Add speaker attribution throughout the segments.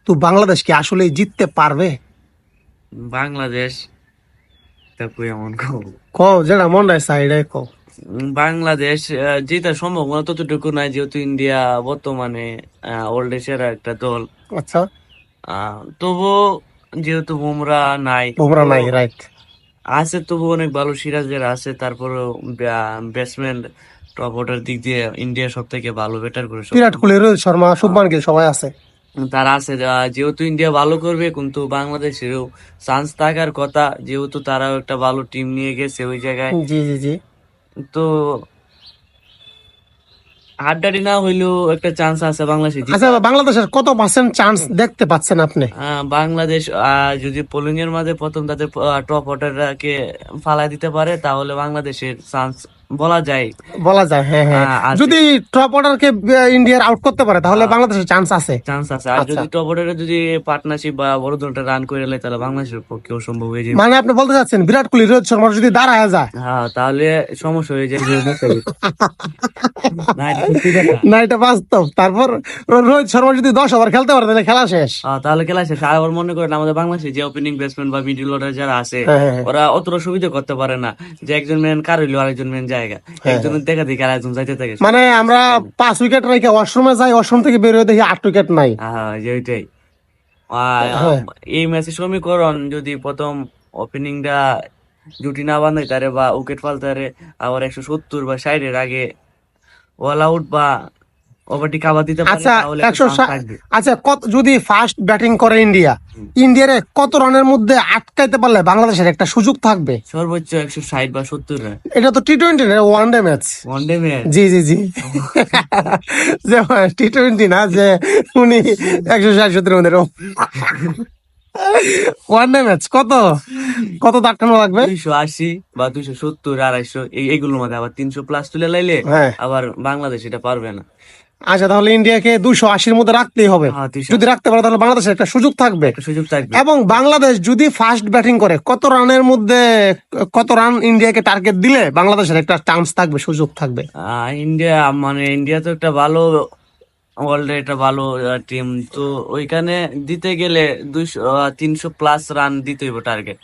Speaker 1: তো বাংলাদেশ কি আসলে জিততে পারবে?
Speaker 2: বাংলাদেশ তা কই এমন কও।
Speaker 1: কও যেটা মন রাখছে এটাই কও।
Speaker 2: বাংলাদেশ জেতার সম্ভাবনা ততটুকু নাই, যেহেতু ইন্ডিয়া বর্তমানে ওয়ার্ল্ড সেরা একটা দল।
Speaker 1: আচ্ছা,
Speaker 2: তবু যেহেতু বুমরা নাই,
Speaker 1: বুমরা
Speaker 2: তো
Speaker 1: নাই, রাইট।
Speaker 2: আছে তবু অনেক ভালো সিরাজের আছে, তারপরও ব্যাটসম্যান টপ অর্ডার দিক দিয়ে ইন্ডিয়া সব থেকে ভালো ব্যাটার করে
Speaker 1: বিরাট কোহলি, রোহিত শর্মা,
Speaker 2: আহ,
Speaker 1: শুভমান গিল সবাই আছে।
Speaker 2: তারা আছে। যেহেতু ইন্ডিয়া ভালো করবে, কিন্তু বাংলাদেশেরও চান্স থাকার কথা, যেহেতু তারাও একটা ভালো টিম নিয়ে গেছে ওই জায়গায়।
Speaker 1: জি জি জি।
Speaker 2: তো হাড্ডাডি না হইলেও একটা চান্স আছে বাংলাদেশে
Speaker 1: আচ্ছা,
Speaker 2: জিতার।
Speaker 1: বাংলাদেশের কত পার্সেন্ট চান্স দেখতে পাচ্ছেন আপনি?
Speaker 2: বাংলাদেশ যদি পোলিং এর মাঝে প্রথম তাদের টপ অর্ডারকে ফালাই দিতে পারে, তাহলে বাংলাদেশের চান্স বলা যায়
Speaker 1: বলা যায়, হ্যাঁ হ্যাঁ।
Speaker 2: আছে।
Speaker 1: যদি টপ অর্ডারকে ইন্ডিয়ার আউট করতে পারে তাহলে বাংলাদেশের চান্স আছে।
Speaker 2: চান্স আছে। আর
Speaker 1: আচ্ছা,
Speaker 2: যদি টপ অর্ডারে যদি পার্টনারশিপ বা বড় দলটা রান করে নেয়, তাহলে বাংলাদেশের পক্ষে অসম্ভব হয়ে যাবে।
Speaker 1: মানে আপনি বলতে চাচ্ছেন বিরাট কোহলি, রোহিত শর্মা যদি দাঁড়ায় যায়?
Speaker 2: হ্যাঁ, তাহলে সমস্যা হয়ে যায়। না, এটা সত্যি কথা।
Speaker 1: না, এটা বাস্তব। তারপর রোহিত শর্মা যদি 10 ওভার খেলতে পারে তাহলে খেলা শেষ।
Speaker 2: তাহলে খেলা শেষ। আর আবার মনে করেন আমাদের বাংলাদেশে যে ওপেনিং ব্যাটসম্যান বা মিডল অর্ডার যারা আছে,
Speaker 1: হ্যাঁ হ্যাঁ
Speaker 2: ওরা অতটা সুবিধা করতে পারে না। যে একজন ম্যান কার হইলো আরেকজন ম্যান জায়গা,
Speaker 1: হ্যাঁ হ্যাঁ।
Speaker 2: একজনের দেখা দেখি আর একজন যাইতে থাকে।
Speaker 1: মানে আমরা 5 উইকেট রেখে ওয়াশরুমে যাই, ওয়াশরুম থেকে বের হয়ে দেখি 8 উইকেট নাই।
Speaker 2: হ্যাঁ, যে ওইটাই। আর
Speaker 1: হ্যাঁ,
Speaker 2: এই ম্যাচের সমীকরণ যদি প্রথম ওপেনিংটা জুটি না বাঁধে তারে বা উইকেট ফালতারে আবার 170 বা 60-এর আগে অল আউট বা ওভারটি কাভার দিতে পারে,
Speaker 1: আচ্ছা,
Speaker 2: তাহলে একটা চান্স থাকবে।
Speaker 1: আচ্ছা, কত যদি ফার্স্ট ব্যাটিং করে ইন্ডিয়া, ইন্ডিয়ারে কত রানের মধ্যে আটকাইতে পারলে বাংলাদেশের একটা সুযোগ থাকবে?
Speaker 2: সর্বোচ্চ 160 বা 70 রান।
Speaker 1: এটা তো T20 না, one day match.
Speaker 2: One day match.
Speaker 1: জি জি জি। যে T20 না, যে উনি 160-70 মধ্যে ওয়ানডে ম্যাচ কত কত দাঁড়ানো লাগবে?
Speaker 2: 280 বা 270, 250 এইগুলোর মধ্যে আবার 300 প্লাস তুলে লাইলে
Speaker 1: হ্যাঁ।
Speaker 2: আবার বাংলাদেশ এটা পারবে না।
Speaker 1: আচ্ছা, তাহলে ইন্ডিয়াকে 280-র মধ্যে রাখতেই হবে।
Speaker 2: হ্যাঁ, 200
Speaker 1: যদি রাখতে পারে তাহলে বাংলাদেশের একটা সুযোগ থাকবে।
Speaker 2: একটা সুযোগ থাকবে।
Speaker 1: এবং বাংলাদেশ যদি ফার্স্ট ব্যাটিং করে কত রানের মধ্যে, কত রান ইন্ডিয়াকে টার্গেট দিলে বাংলাদেশের একটা চান্স থাকবে, সুযোগ থাকবে?
Speaker 2: ইন্ডিয়া, মানে ইন্ডিয়া তো একটা ভালো ওয়ার্ল্ডের একটা ভালো টিম। তো ওইখানে দিতে গেলে 300 প্লাস রান দিতে হইব টার্গেট।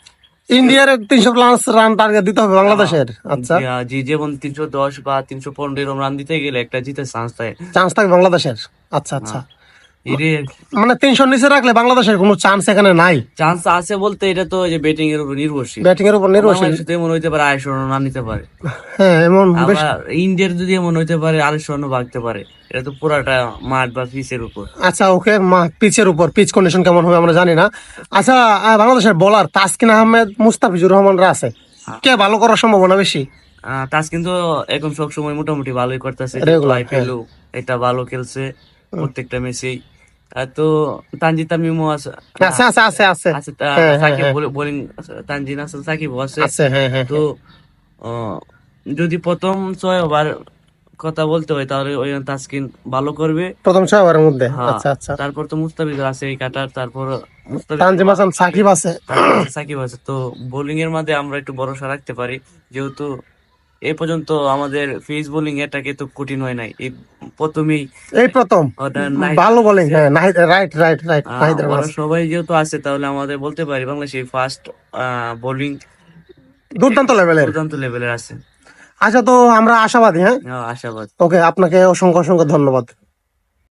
Speaker 1: ইন্ডিয়ার 300+ রান টার্গেট দিতে হবে বাংলাদেশের। আচ্ছা,
Speaker 2: জি, যেমন 310 বা 315 এরকম রান দিতে গেলে একটা জিতের চান্স থাকে।
Speaker 1: চান্স থাকবে বাংলাদেশের। আচ্ছা আচ্ছা।
Speaker 2: এর
Speaker 1: মানে 300 নিচে রাখলে বাংলাদেশের কোনো চান্স এখানে নাই।
Speaker 2: চান্স আছে বলতে, এটা তো যে ব্যাটিং এর উপর নির্ভরশীল।
Speaker 1: ব্যাটিং এর উপর নির্ভরশীল।
Speaker 2: বাংলাদেশে তো এমন হইতে পারে 250 রান নিতে পারে।
Speaker 1: হ্যাঁ, এমন বেশ।
Speaker 2: আবার ইন্ডিয়ার যদি এমন হইতে পারে 250 রানও ভাগতে পারে। এটা তো পুরাটা মাঠ বা পিচের উপর।
Speaker 1: আচ্ছা, ওকে, পিচের উপর, পিচ কন্ডিশন কেমন হবে আমরা জানি না। আচ্ছা, বাংলাদেশের বোলার তাসকিন আহমেদ, মুস্তাফিজুর রহমানরা আছে, কে ভালো করার সম্ভাবনা বেশি?
Speaker 2: তাস কিন্তু এখন সব সময় মোটামুটি ভালোই করতেছে।
Speaker 1: রেগুলার, হ্যাঁ।
Speaker 2: আইপিএলও এটা ভালো খেলছে প্রত্যেকটা ম্যাচেই। তো তানজিদ তামিমও আছে।
Speaker 1: আছে আছে আছে আছে।
Speaker 2: আছে
Speaker 1: হ্যাঁ হ্যাঁ
Speaker 2: সাকিব
Speaker 1: হ্যাঁ।
Speaker 2: বোলিং, তানজিদ হাসান সাকিবও আছে।
Speaker 1: আছে, হ্যাঁ হ্যাঁ
Speaker 2: তো আহ, যদি প্রথম 6 ওভার কথা বলতে হয়, তাহলে ওই তাসকিন ভালো করবে।
Speaker 1: প্রথম 6 ওভারের মধ্যে।
Speaker 2: হ্যাঁ,
Speaker 1: আচ্ছা আচ্ছা।
Speaker 2: তারপর তো মুস্তাফিজুর আছে এই কাটার, তারপর
Speaker 1: তানজিম হাসান, সাকিব আছে।
Speaker 2: সাকিব আছে। তো বোলিং এর মধ্যে আমরা একটু ভরসা রাখতে পারি, যেহেতু এ পর্যন্ত আমাদের ফেস বোলিং এটাকে তো কঠিন হয় নাই। এই প্রথমেই
Speaker 1: এই প্রথম
Speaker 2: ওটা নাহিদ
Speaker 1: ভালো বোলিং, হ্যাঁ, Nahid, right right right, Nahid Rana
Speaker 2: ওরা
Speaker 1: আছে।
Speaker 2: সবাই যেহেতু আছে, তাহলে আমাদের বলতে পারি বাংলাদেশের ফার্স্ট বোলিং
Speaker 1: দুর্দান্ত লেভেলের।
Speaker 2: দুর্দান্ত লেভেলের আছে।
Speaker 1: আচ্ছা, তো আমরা আশাবাদী, হ্যাঁ।
Speaker 2: আশাবাদ।
Speaker 1: ওকে, আপনাকে অসংখ্য অসংখ্য ধন্যবাদ।